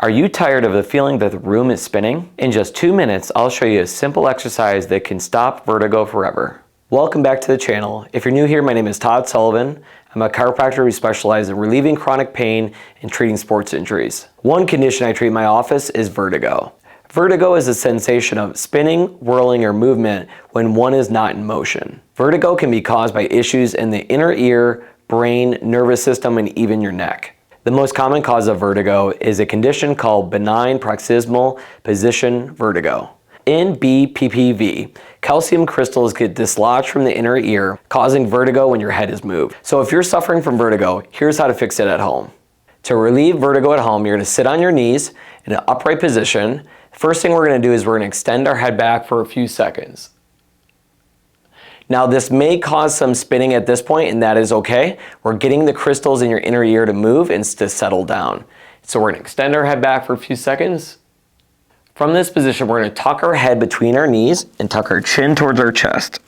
Are you tired of the feeling that the room is spinning? In just 2 minutes, I'll show you a simple exercise that can stop vertigo forever. Welcome back to the channel. If you're new here, my name is Todd Sullivan. I'm a chiropractor who specializes in relieving chronic pain and treating sports injuries. One condition I treat in my office is vertigo. Vertigo is a sensation of spinning, whirling, or movement when one is not in motion. Vertigo can be caused by issues in the inner ear, brain, nervous system, and even your neck. The most common cause of vertigo is a condition called benign paroxysmal position vertigo. In BPPV, calcium crystals get dislodged from the inner ear, causing vertigo when your head is moved. So if you're suffering from vertigo, here's how to fix it at home. To relieve vertigo at home, you're going to sit on your knees in an upright position. First thing we're going to do is we're going to extend our head back for a few seconds. Now this may cause some spinning at this point, and that is okay. We're getting the crystals in your inner ear to move and to settle down. So we're going to extend our head back for a few seconds. From this position, we're going to tuck our head between our knees and tuck our chin towards our chest.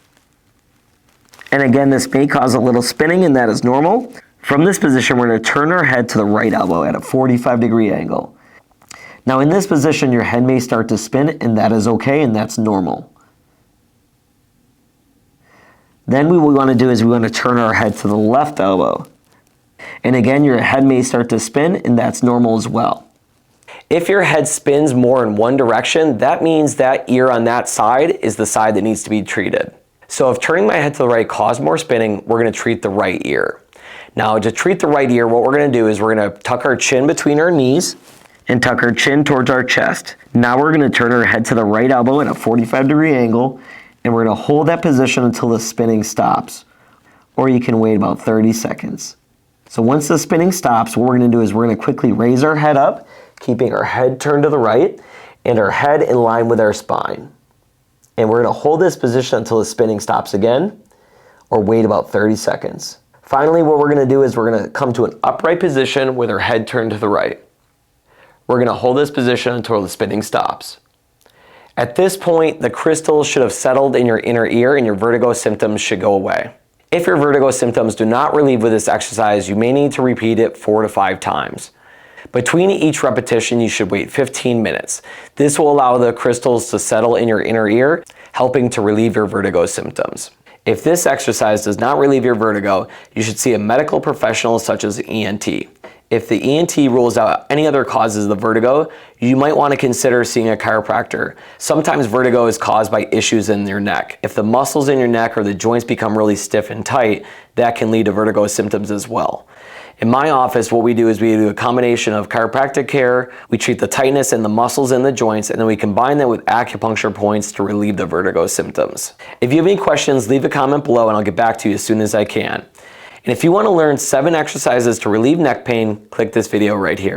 And again, this may cause a little spinning, and that is normal. From this position, we're going to turn our head to the right elbow at a 45-degree angle. Now in this position, your head may start to spin, and that is okay, and that's normal. Then what we want to do is we want to turn our head to the left elbow. And again, your head may start to spin, and that's normal as well. If your head spins more in one direction, that means that ear on that side is the side that needs to be treated. So if turning my head to the right caused more spinning, we're going to treat the right ear. Now to treat the right ear, what we're going to do is we're going to tuck our chin between our knees and tuck our chin towards our chest. Now we're going to turn our head to the right elbow at a 45-degree angle, and we're going to hold that position until the spinning stops, or you can wait about 30 seconds. So once the spinning stops, what we're going to do is we're going to quickly raise our head up, keeping our head turned to the right and our head in line with our spine. And we're going to hold this position until the spinning stops again, or wait about 30 seconds. Finally, what we're going to do is we're going to come to an upright position with our head turned to the right. We're going to hold this position until the spinning stops. At this point, the crystals should have settled in your inner ear and your vertigo symptoms should go away. If your vertigo symptoms do not relieve with this exercise, you may need to repeat it 4 to 5 times. Between each repetition, you should wait 15 minutes. This will allow the crystals to settle in your inner ear, helping to relieve your vertigo symptoms. If this exercise does not relieve your vertigo, you should see a medical professional such as an ENT. If the ENT rules out any other causes of the vertigo, you might want to consider seeing a chiropractor. Sometimes vertigo is caused by issues in your neck. If the muscles in your neck or the joints become really stiff and tight, that can lead to vertigo symptoms as well. In my office, what we do is we do a combination of chiropractic care, we treat the tightness in the muscles in the joints, and then we combine that with acupuncture points to relieve the vertigo symptoms. If you have any questions, leave a comment below and I'll get back to you as soon as I can. And if you want to learn 7 exercises to relieve neck pain, click this video right here.